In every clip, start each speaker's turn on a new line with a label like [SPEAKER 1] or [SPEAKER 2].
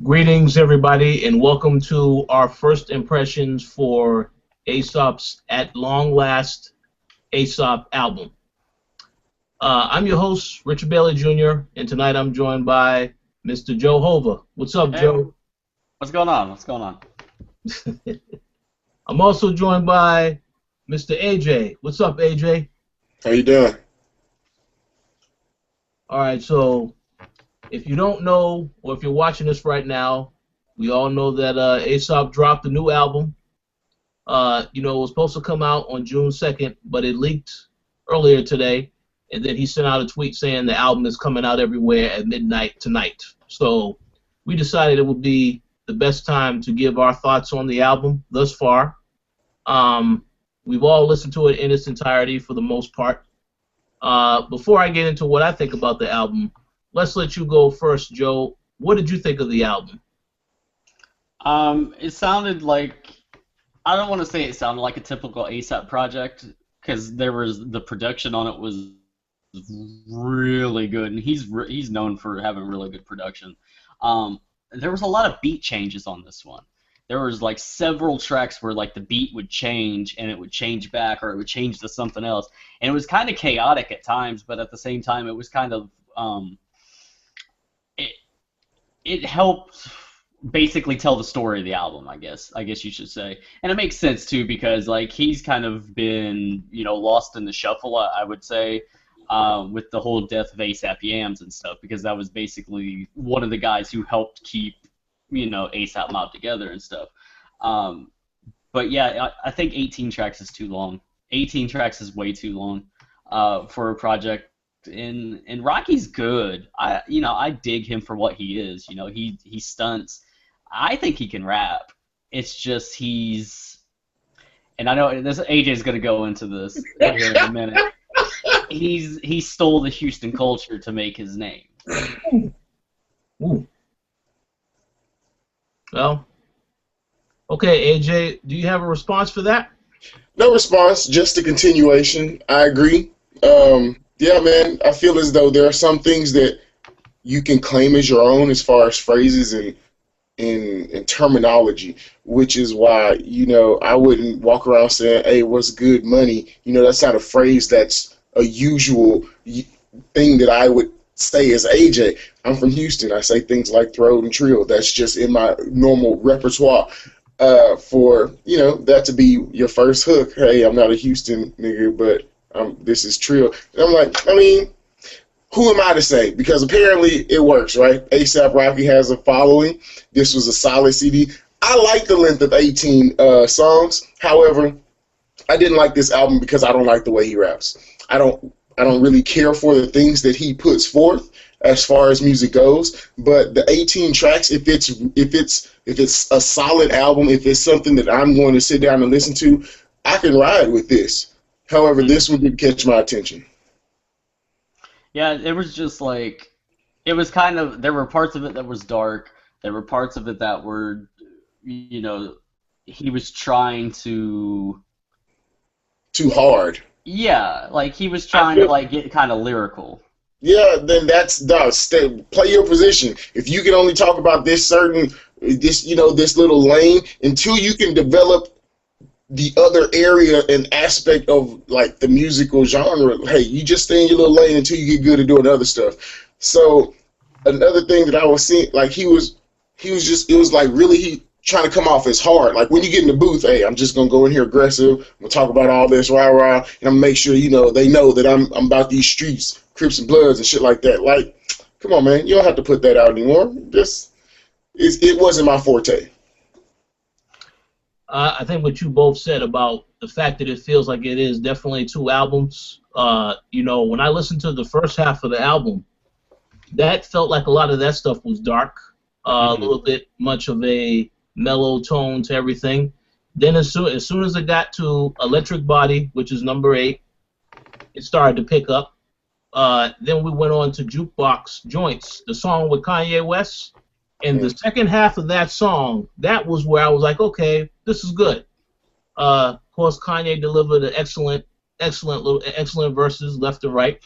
[SPEAKER 1] Greetings, everybody, and welcome to our first impressions for Aesop's At.Long.Last.A album. I'm your host, Richard Bailey Jr., and tonight I'm joined by Mr. Joe Hova. What's up,
[SPEAKER 2] Hey,
[SPEAKER 1] Joe?
[SPEAKER 2] what's going on? What's going on?
[SPEAKER 1] I'm also joined by Mr. AJ. What's up, AJ?
[SPEAKER 3] How you doing?
[SPEAKER 1] All right, so if you don't know, or if you're watching this right now, we all know that Aesop dropped a new album. It was supposed to come out on June 2nd, but it leaked earlier today, and then he sent out a tweet saying the album is coming out everywhere at midnight tonight. So we decided it would be the best time to give our thoughts on the album thus far. We've all listened to it in its entirety for the most part. Before I get into what I think about the album, let's let you go first, Joe. What did you think of the album?
[SPEAKER 2] It sounded like, I don't want to say it sounded like a typical ASAP project, because the production on it was really good, and he's known for having really good production. There was a lot of beat changes on this one. There was like several tracks where like the beat would change and it would change back, or it would change to something else, and it was kind of chaotic at times, but at the same time it was kind of it helped basically tell the story of the album, I guess you should say. And it makes sense too, because like he's kind of been, lost in the shuffle, I would say, with the whole death of A$AP Yams and stuff, because that was basically one of the guys who helped keep, A$AP Mob together and stuff. But yeah, I think 18 tracks is too long. 18 tracks is way too long for a project. And Rocky's good. I dig him for what he is. He stunts. I think he can rap. It's just and I know this AJ's gonna go into this here in a minute. He stole the Houston culture to make his name.
[SPEAKER 1] Ooh. Well, okay, AJ, do you have a response for that?
[SPEAKER 3] No response, just a continuation. I agree. Yeah, man, I feel as though there are some things that you can claim as your own as far as phrases and terminology, which is why, I wouldn't walk around saying, hey, what's good money? That's not a phrase that's a usual thing that I would say as AJ. I'm from Houston. I say things like throat and trill. That's just in my normal repertoire. For, that to be your first hook, hey, I'm not a Houston nigga, but this is trill. And I'm like, who am I to say? Because apparently it works, right? A$AP Rocky has a following. This was a solid CD. I like the length of 18 songs. However, I didn't like this album because I don't like the way he raps. I don't really care for the things that he puts forth as far as music goes. But the 18 tracks, if it's a solid album, if it's something that I'm going to sit down and listen to, I can ride with this. However, this one didn't catch my attention.
[SPEAKER 2] Yeah, it was just like, it was kind of, there were parts of it that was dark. There were parts of it that were, he was trying to...
[SPEAKER 3] Too hard.
[SPEAKER 2] Yeah, like he was trying to like get kind of lyrical.
[SPEAKER 3] Yeah, then play your position. If you can only talk about this little lane until you can develop the other area and aspect of like the musical genre, hey, you just stay in your little lane until you get good at doing other stuff. So another thing that I was seeing, like it was like really he trying to come off as hard. Like when you get in the booth, hey, I'm just gonna go in here aggressive. I'm gonna talk about all this rah rah, and I'm gonna make sure they know that I'm about these streets, Crips and Bloods and shit like that. Like, come on, man, you don't have to put that out anymore. It wasn't my forte.
[SPEAKER 1] I think what you both said about the fact that it feels like it is definitely two albums. When I listened to the first half of the album, that felt like a lot of that stuff was dark, a little bit much of a mellow tone to everything. Then as soon as it got to Electric Body, which is number 8, it started to pick up. Then we went on to Jukebox Joints, the song with Kanye West. And the second half of that song, that was where I was like, okay, this is good. Of course, Kanye delivered an excellent verses left to right.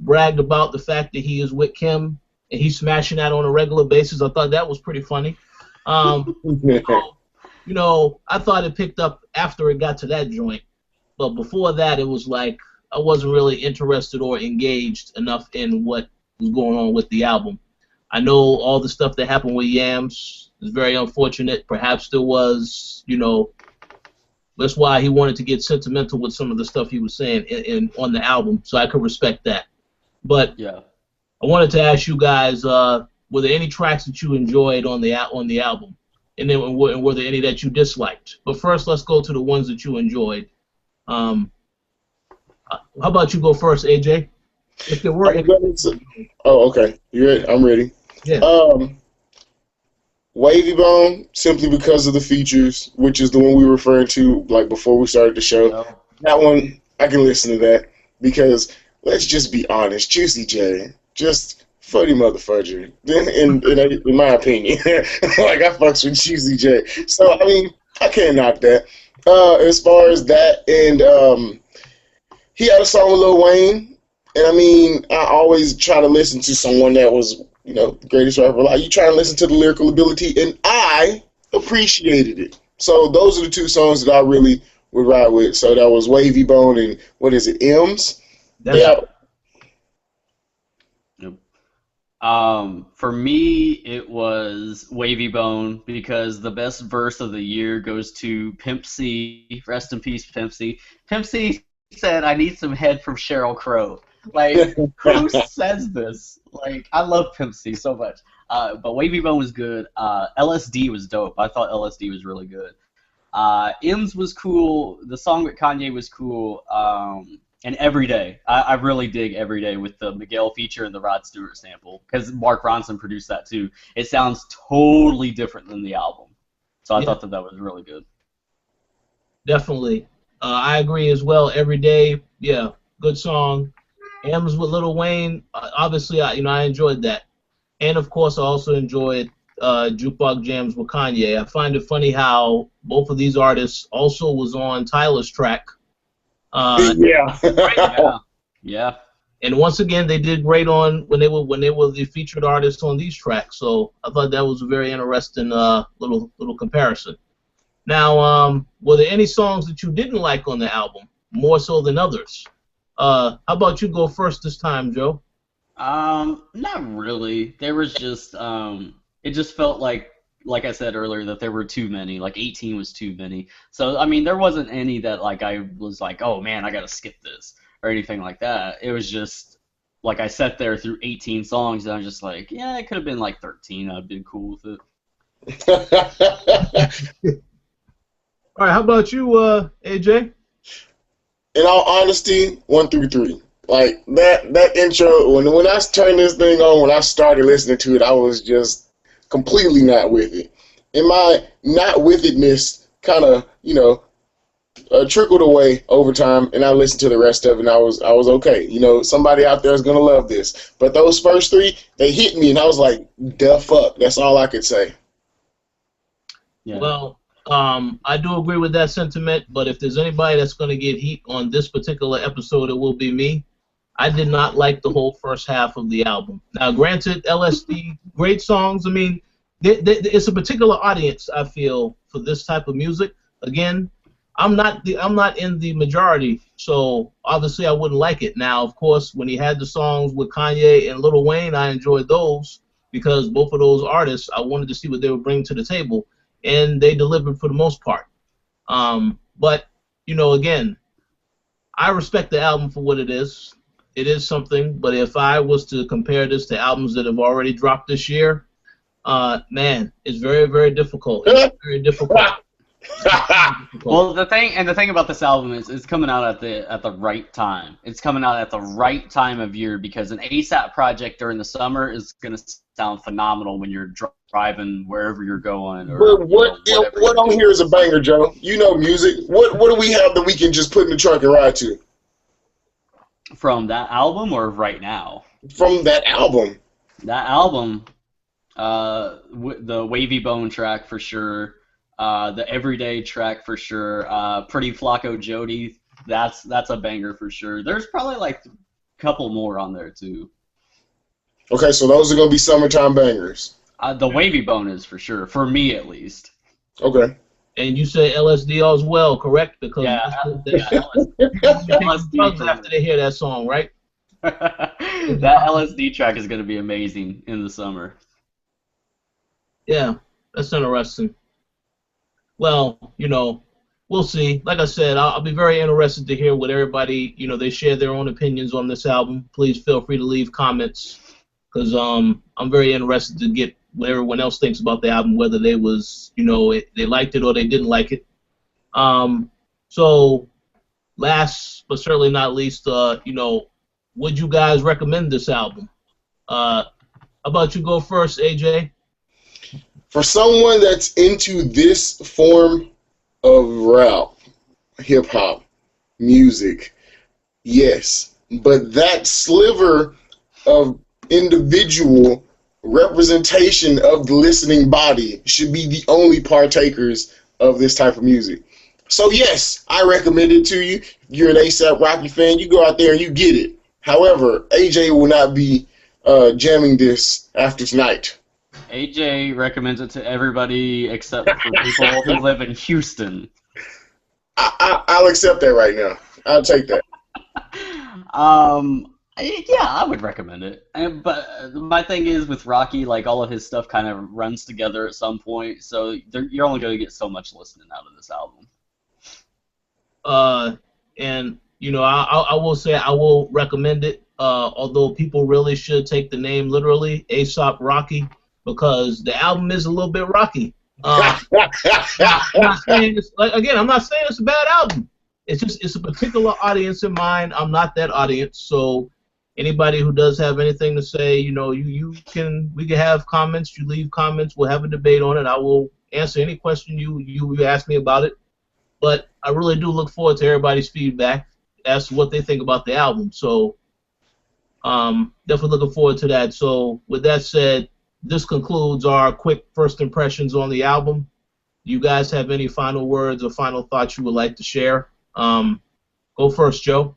[SPEAKER 1] Bragged about the fact that he is with Kim and he's smashing that on a regular basis. I thought that was pretty funny. So, I thought it picked up after it got to that joint, but before that, it was like I wasn't really interested or engaged enough in what was going on with the album. I know all the stuff that happened with Yams is very unfortunate. Perhaps there was, that's why he wanted to get sentimental with some of the stuff he was saying on the album, so I could respect that. But
[SPEAKER 2] Yeah.
[SPEAKER 1] I wanted to ask you guys, were there any tracks that you enjoyed on the album, and then were there any that you disliked? But first, let's go to the ones that you enjoyed. How about you go first, AJ? If there were any.
[SPEAKER 3] Oh, okay. You ready? I'm ready.
[SPEAKER 1] Yeah.
[SPEAKER 3] Wavybone, simply because of the features, which is the one we were referring to like before we started the show.
[SPEAKER 2] No.
[SPEAKER 3] That one, I can listen to that because let's just be honest, Juicy J, just funny motherfucker. In my opinion, like I fucks with Juicy J. So I mean, I can't knock that. As far as that, and he had a song with Lil Wayne, and I mean, I always try to listen to someone that was, the greatest rapper alive. You try to listen to the lyrical ability, and I appreciated it. So those are the two songs that I really would ride with. So that was Wavybone and what is it, M's? Yeah.
[SPEAKER 2] For me, it was Wavybone because the best verse of the year goes to Pimp C. Rest in peace, Pimp C. Pimp C said, "I need some head from Sheryl Crow." Like, who says this? Like, I love Pimp C so much. But Wavybone was good. LSD was dope. I thought LSD was really good. M's was cool. The song with Kanye was cool. And Everyday. I really dig Everyday with the Miguel feature and the Rod Stewart sample. Because Mark Ronson produced that too. It sounds totally different than the album. So I thought that was really good.
[SPEAKER 1] Definitely. I agree as well. Everyday, yeah, good song. M's with Lil Wayne, obviously, I enjoyed that. And, of course, I also enjoyed Jukebox Jams with Kanye. I find it funny how both of these artists also was on Tyler's track.
[SPEAKER 2] Yeah.
[SPEAKER 1] And once again, they did great on when they were the featured artists on these tracks. So I thought that was a very interesting little comparison. Now, were there any songs that you didn't like on the album, more so than others? How about you go first this time, Joe?
[SPEAKER 2] Not really. There was just it just felt like I said earlier that there were too many. Like 18 was too many. So I mean, there wasn't any that like I was like, oh man, I gotta skip this or anything like that. It was just like I sat there through 18 songs and I was just like, yeah, it could have been like 13. I'd been cool with
[SPEAKER 3] it.
[SPEAKER 1] All right, how about you, AJ?
[SPEAKER 3] In all honesty, 1 through 3. Like that intro, when I turned this thing on, when I started listening to it, I was just completely not with it. And my not with itness kind of, trickled away over time, and I listened to the rest of it, and I was okay. Somebody out there is gonna love this. But those first 3, they hit me, and I was like, "The fuck." That's all I could say.
[SPEAKER 2] Yeah.
[SPEAKER 1] Well, I do agree with that sentiment, but if there's anybody that's going to get heat on this particular episode, it will be me. I did not like the whole first half of the album. Now, granted, LSD, great songs. I mean, it's a particular audience, I feel, for this type of music. Again, I'm not in the majority, so obviously I wouldn't like it. Now, of course, when he had the songs with Kanye and Lil Wayne, I enjoyed those because both of those artists, I wanted to see what they would bring to the table. And they delivered for the most part. But, again, I respect the album for what it is. It is something, but if I was to compare this to albums that have already dropped this year, man, it's very, very difficult. It's very difficult.
[SPEAKER 2] Well, the thing about this album is it's coming out at the right time. It's coming out at the right time of year because an ASAP project during the summer is going to sound phenomenal when you're driving wherever you're going. Or,
[SPEAKER 3] but what on here is a banger, Joe? You know music. What do we have that we can just put in the trunk and ride to?
[SPEAKER 2] From that album or right now?
[SPEAKER 3] From that album.
[SPEAKER 2] That album, the Wavybone track for sure. The Everyday track for sure. Pretty Flacko Jodye, that's a banger for sure. There's probably like a couple more on there too.
[SPEAKER 3] Okay, so those are gonna be summertime bangers.
[SPEAKER 2] The Wavybone is for sure, for me at least.
[SPEAKER 3] Okay.
[SPEAKER 1] And you say LSD as well, correct? Because
[SPEAKER 2] Yeah,
[SPEAKER 1] people be taking
[SPEAKER 2] LSD
[SPEAKER 1] drugs
[SPEAKER 2] for
[SPEAKER 1] after they hear that song, right?
[SPEAKER 2] that LSD track is going to be amazing in the summer.
[SPEAKER 1] Yeah, that's interesting. Well, we'll see. Like I said, I'll be very interested to hear what everybody, they share their own opinions on this album. Please feel free to leave comments because I'm very interested to get what everyone else thinks about the album, whether they was, they liked it or they didn't like it. So last but certainly not least, would you guys recommend this album? How about you go first, AJ?
[SPEAKER 3] For someone that's into this form of rap, hip hop, music, yes. But that sliver of individual representation of the listening body should be the only partakers of this type of music. So yes, I recommend it to you. If you're an A$AP Rocky fan, you go out there and you get it. However, AJ will not be jamming this after tonight.
[SPEAKER 2] AJ recommends it to everybody except for people who live in Houston.
[SPEAKER 3] I'll accept that right now. I'll take that.
[SPEAKER 2] Yeah, I would recommend it. But my thing is with Rocky, like all of his stuff kind of runs together at some point, so you're only going to get so much listening out of this album.
[SPEAKER 1] And I will say I will recommend it. Although people really should take the name literally, A$AP Rocky, because the album is a little bit rocky. I'm not saying it's, I'm not saying it's a bad album. It's a particular audience in mind. I'm not that audience, so anybody who does have anything to say, we can have comments. You leave comments. We'll have a debate on it. I will answer any question you ask me about it. But I really do look forward to everybody's feedback as to what they think about the album. So definitely looking forward to that. So with that said, this concludes our quick first impressions on the album. Do you guys have any final words or final thoughts you would like to share? Go first, Joe.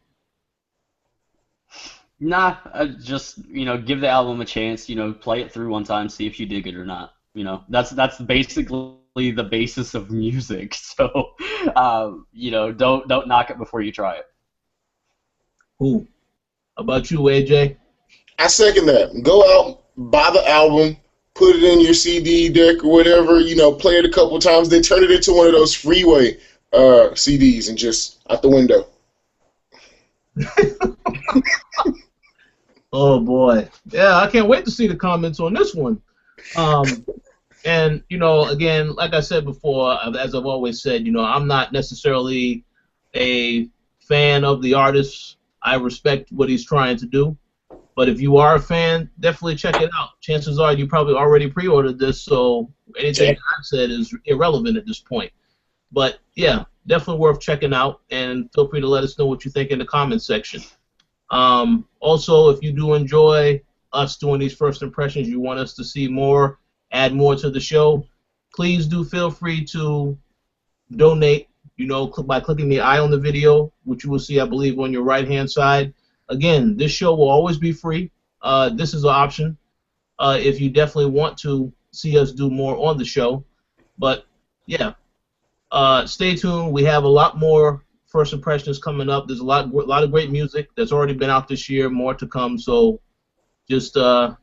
[SPEAKER 2] Nah, just give the album a chance. Play it through one time, see if you dig it or not. That's basically the basis of music. So, don't knock it before you try it.
[SPEAKER 1] Cool. How about you, AJ?
[SPEAKER 3] I second that. Go out, buy the album, put it in your CD deck or whatever, play it a couple times, then turn it into one of those freeway CDs and just out the window.
[SPEAKER 1] Oh boy, yeah, I can't wait to see the comments on this one. And again, like I said before, as I've always said, I'm not necessarily a fan of the artist. I respect what he's trying to do, but if you are a fan, definitely check it out. Chances are you probably already pre-ordered this, so anything I've said is irrelevant at this point. But yeah, definitely worth checking out, and feel free to let us know what you think in the comments section. Also, if you do enjoy us doing these first impressions, you want us to see more, add more to the show, please do feel free to donate, by clicking the eye on the video, which you will see, I believe, on your right-hand side. Again, this show will always be free. This is an option if you definitely want to see us do more on the show. But, yeah, stay tuned. We have a lot more first impressions coming up. There's a lot of great music that's already been out this year, more to come. So just have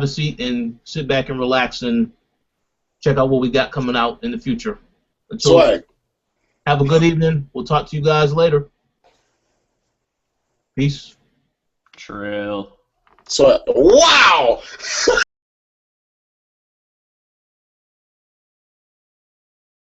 [SPEAKER 1] a seat and sit back and relax and check out what we got coming out in the future. Until then, have a good evening. We'll talk to you guys later. Peace.
[SPEAKER 2] Trill.
[SPEAKER 3] So, wow!